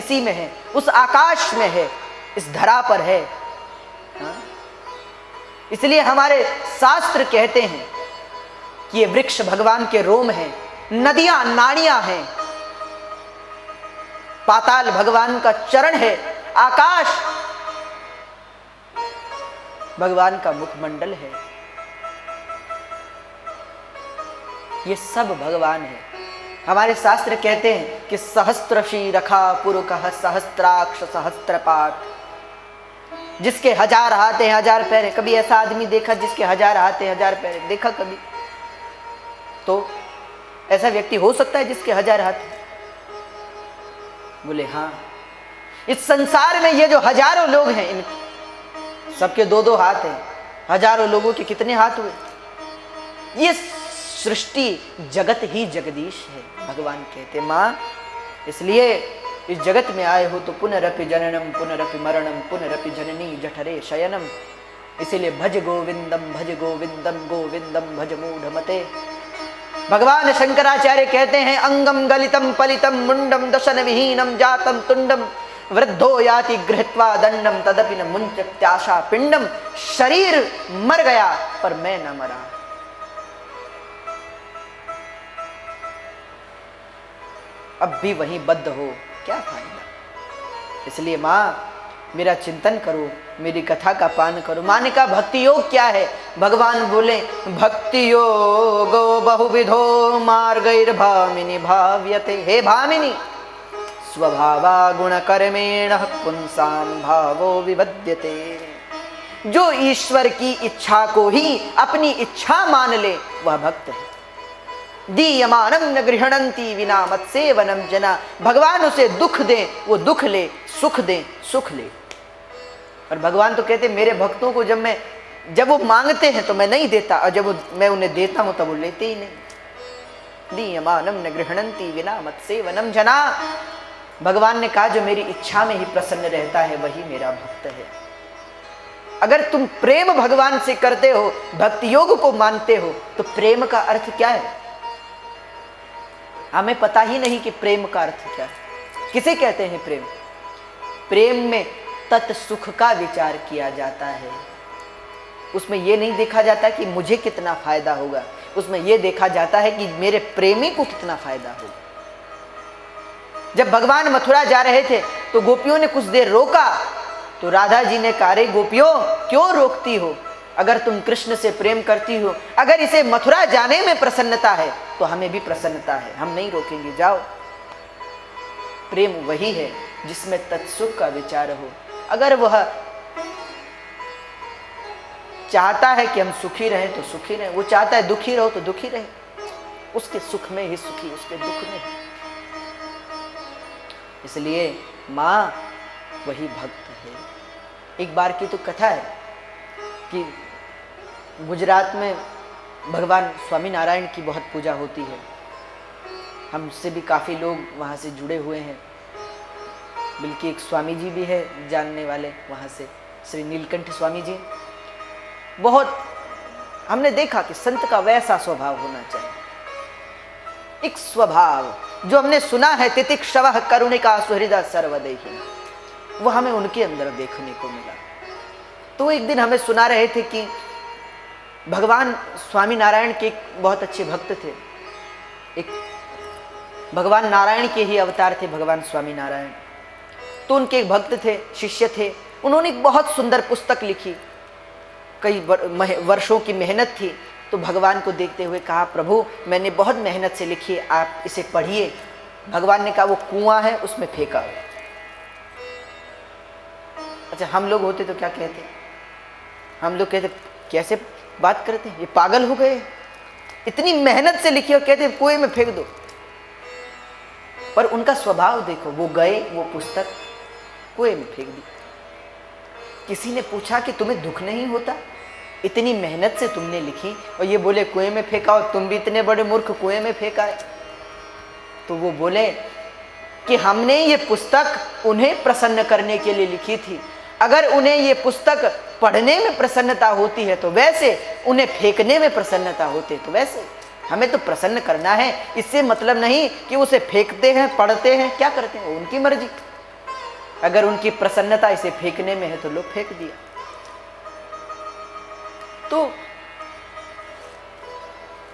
इसी में है, उस आकाश में है, इस धरा पर है। इसलिए हमारे शास्त्र कहते हैं कि ये वृक्ष भगवान के रोम हैं, नदियां नाड़ियां हैं, पाताल भगवान का चरण है, आकाश भगवान का मुखमंडल है। ये सब भगवान है। हमारे शास्त्र कहते हैं कि सहस्त्रशी रखा पुरुषः सहस्त्राक्ष सहस्त्रपात, जिसके 1000 हाथ हैं 1000 पैर है। कभी ऐसा आदमी देखा जिसके 1000 हाथ हैं 1000 पैर है? देखा कभी? तो ऐसा व्यक्ति हो सकता है जिसके 1000 हाथ हैं? बोले हाँ। इस संसार में ये जो हजारों लोग हैं, इन सबके 2-2 हाथ हैं। हजारों लोगों के कितने हाथ हुए? ये सृष्टि जगत ही जगदीश है। भगवान कहते माँ, इसलिए इस जगत में आए हो तो पुनरपि जननम पुनरपि मरणम पुनरपि जननी जठरे शयनम। इसीलिए भज गोविंदम गोविंदम भज मूढ़मते। भगवान शंकराचार्य कहते हैं अंगम गलितम पलितम मुंडम दशन विहीनम जातम तुंडम वृद्धो याति गृहीत्वा दंडम तदपि न मुंचत्याशा पिंडम। शरीर मर गया पर मैं न मरा। अब भी वहीं बद्ध हो, क्या फायदा? इसलिए माँ, मेरा चिंतन करो, मेरी कथा का पान करो। माँ ने कहा भक्ति योग क्या है? भगवान बोले भक्ति योगो बहुविधो मार्गैर्भामिनी भाव्यते। हे भामिनी, स्वभावा गुण कर्मेण पुंसाम भावो विबध्यते। जो ईश्वर की इच्छा को ही अपनी इच्छा मान ले वह भक्त है। दीयमानम न गृहणंती विना मत सेवनम जना। भगवान उसे दुख दे वो दुख ले, सुख दे सुख ले। और भगवान तो कहते मेरे भक्तों को जब वो मांगते हैं तो मैं नहीं देता, और जब मैं उन्हें देता हूं तब वो लेते ही नहीं। दीयमानम न गृहणंती विना मत सेवनम जना। भगवान ने कहा जो मेरी इच्छा में ही प्रसन्न रहता है वही मेरा भक्त है। अगर तुम प्रेम भगवान से करते हो, भक्ति योग को मानते हो, तो प्रेम का अर्थ क्या है? हमें पता ही नहीं कि प्रेम का अर्थ क्या है। किसे कहते हैं प्रेम? प्रेम में तत्सुख का विचार किया जाता है। उसमें यह नहीं देखा जाता कि मुझे कितना फायदा होगा, उसमें यह देखा जाता है कि मेरे प्रेमी को कितना फायदा होगा। जब भगवान मथुरा जा रहे थे तो गोपियों ने कुछ देर रोका, तो राधा जी ने कहा, रे गोपियों क्यों रोकती हो? अगर तुम कृष्ण से प्रेम करती हो, अगर इसे मथुरा जाने में प्रसन्नता है तो हमें भी प्रसन्नता है, हम नहीं रोकेंगे, जाओ। प्रेम वही है जिसमें तत्सुख का विचार हो। अगर वह चाहता है कि हम सुखी रहें तो सुखी रहें, वो चाहता है दुखी रहो तो दुखी रहे, उसके सुख में ही सुखी, उसके दुख में। इसलिए माँ वही भक्त है। एक बार की तो कथा है कि गुजरात में भगवान स्वामी नारायण की बहुत पूजा होती है। हमसे भी काफ़ी लोग वहाँ से जुड़े हुए हैं, बल्कि एक स्वामी जी भी है जानने वाले वहाँ से, श्री नीलकंठ स्वामी जी। बहुत हमने देखा कि संत का वैसा स्वभाव होना चाहिए, एक स्वभाव जो हमने सुना है, तितिक्षवः करुणिका सुहृदा सर्वदेही, वो हमें उनके अंदर देखने को मिला। तो एक दिन हमें सुना रहे थे कि भगवान स्वामी नारायण के एक बहुत अच्छे भक्त थे। एक भगवान नारायण के ही अवतार थे भगवान स्वामी नारायण। तो उनके एक भक्त थे, शिष्य थे, उन्होंने एक बहुत सुंदर पुस्तक लिखी, कई वर्षों की मेहनत थी। तो भगवान को देखते हुए कहा, प्रभु मैंने बहुत मेहनत से लिखी, आप इसे पढ़िए। भगवान ने कहा वो कुआं है, उसमें फेंका। अच्छा, हम लोग होते तो क्या कहते? हम लोग कहते कैसे बात करते हैं, ये पागल हो गए, इतनी मेहनत से लिखी और कहते कुएं में फेंक दो। पर उनका स्वभाव देखो, वो गए, वो पुस्तक कुएं में फेंक दी। किसी ने पूछा कि तुम्हें दुख नहीं होता, इतनी मेहनत से तुमने लिखी और ये बोले कुएं में फेंका, और तुम भी इतने बड़े मूर्ख कुएं में फेंका है। तो वो बोले कि हमने ये पुस्तक उन्हें प्रसन्न करने के लिए लिखी थी। अगर उन्हें ये पुस्तक पढ़ने में प्रसन्नता होती है तो वैसे, उन्हें फेंकने में प्रसन्नता होती है तो वैसे। हमें तो प्रसन्न करना है, इससे मतलब नहीं कि उसे फेंकते हैं, पढ़ते हैं, क्या करते हैं, उनकी मर्जी। अगर उनकी प्रसन्नता इसे फेंकने में है तो लो फेंक दिया। तो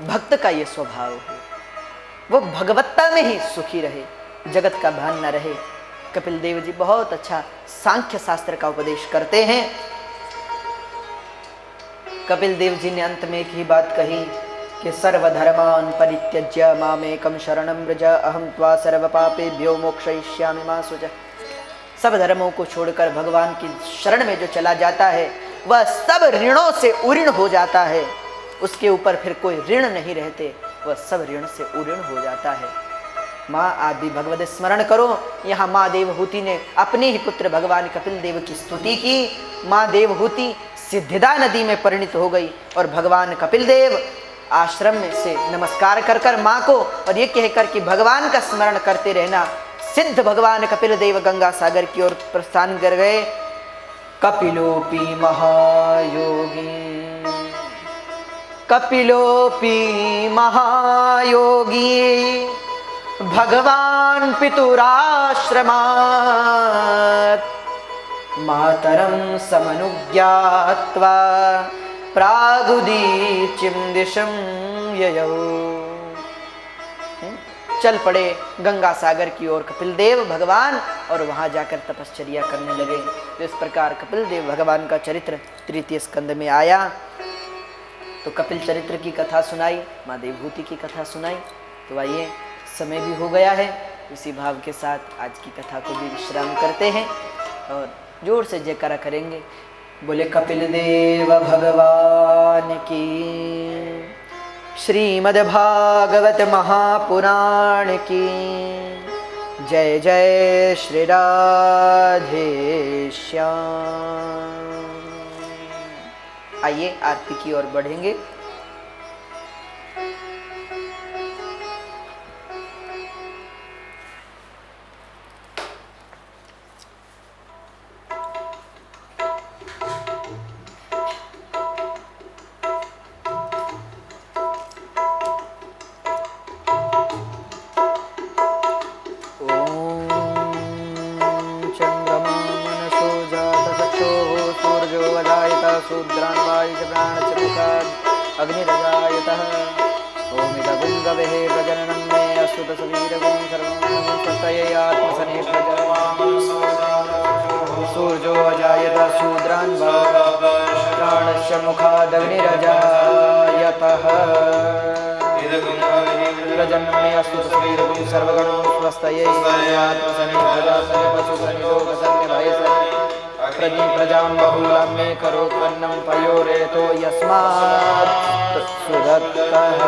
भक्त का ये स्वभाव है, वो भगवत्ता में ही सुखी रहे, जगत का भान न रहे। कपिल देव जी बहुत अच्छा सांख्य शास्त्र का उपदेश करते हैं। कपिल देव जी ने अंत में एक ही बात कही कि सर्वधर्मान् परित्यज्य मामेकं शरणं व्रज अहं त्वा सर्व पापेभ्यो मोक्षयिष्यामि मा शुचः। सब धर्मों को छोड़कर भगवान की शरण में जो चला जाता है वह सब ऋणों से उऋण हो जाता है, उसके ऊपर फिर कोई ऋण नहीं रहते, वह सब ऋण से उऋण हो जाता है। माँ आदि भगवत स्मरण करो। यहाँ माँ देवहूति ने अपने ही पुत्र भगवान कपिल देव की स्तुति की। माँ देवहूति सिद्धिदा नदी में परिणित हो गई और भगवान कपिल देव आश्रम में से नमस्कार कर कर माँ को और ये कहकर कि भगवान का स्मरण करते रहना, सिद्ध भगवान कपिल देव गंगा सागर की ओर प्रस्थान कर गए। कपिलोपी महायोगी, कपिलोपी महायोगी भगवान पितुराश्रमात् मातरं समनुज्ञात्वा प्रागुदीचिं दिशं ययौ। चल पड़े गंगा सागर की ओर कपिल देव भगवान और वहां जाकर तपश्चर्या करने लगे। तो इस प्रकार कपिल देव भगवान का चरित्र तृतीय स्कंद में आया। तो कपिल चरित्र की कथा सुनाई, माँ देवहूति की कथा सुनाई। तो आइए, समय भी हो गया है, इसी भाव के साथ आज की कथा को भी विश्राम करते हैं और जोर से जयकारा करेंगे। बोले कपिल देव भगवान की, श्रीमद् भागवत महापुराण की जय। जय श्री राधे श्याम। आइए आरती की ओर बढ़ेंगे। अग्निरजायतः ओमिदगुङ्गवेः प्रजननं मे अस्तुतसवीरगुं सर्वं सत्तये आत्मसने सूर्यो अजायत शूद्रान् प्राणस्य मुखादग्निरजायतः प्रजननं मे अस्तुतसवीरगुं सर्वगणं स्वस्तये आत्मसने प्रजां बहुलां मे करोत्पन्नं पयोरेतो यस्मात् सुदत्तः।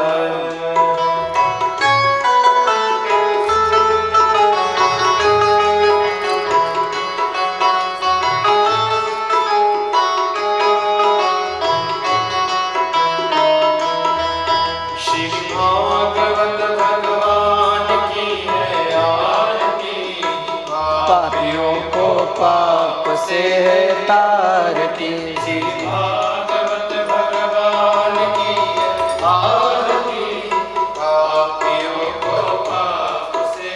पापियों को पाप से तारती, भागवत भगवान की आरती। पापियों को पाप से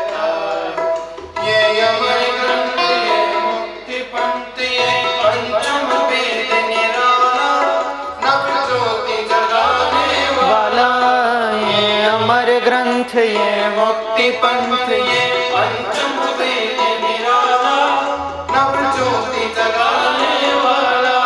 तारती, ये अमर ग्रंथ ये मुक्ति पंथ ये पंचम वेद निराला, नव ज्योति जगाने वाला। ये अमर ग्रंथ ये मुक्ति पंथ ये पंचम वेद निराला, नव ज्योति जगाने वाला।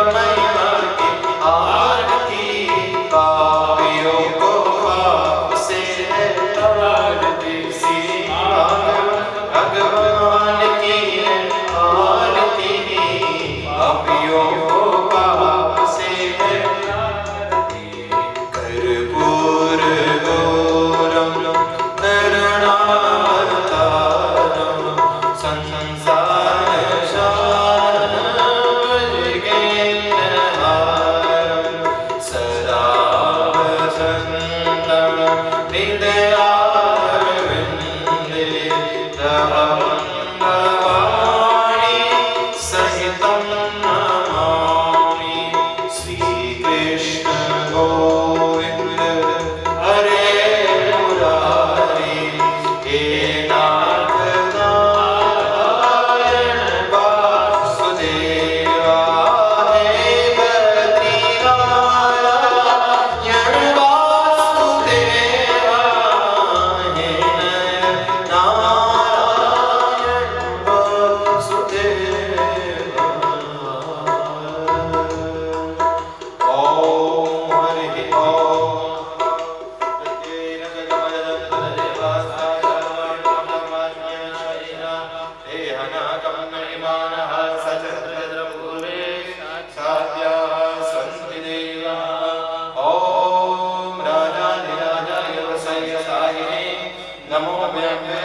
मैया की आरती, पापियों को पाप से है आरती, भगवान की है आरती, पापियों को पाप से है आरती। कर्पूर गौरम करुणावतारम संसार सारम सदा वसन्तं हृदयारविन्दे भवानी सहितं नमामि। श्रीकृष्ण गोविंद हरे मुरारी, हे नाथ नारायण वासुदेवा, हे बद्रीनारायण वासुदेवा, हे नारायण वासुदेवा। ओम हरि ओम। ओम राजाधिराजाय वसय साहिने, नमो भगवते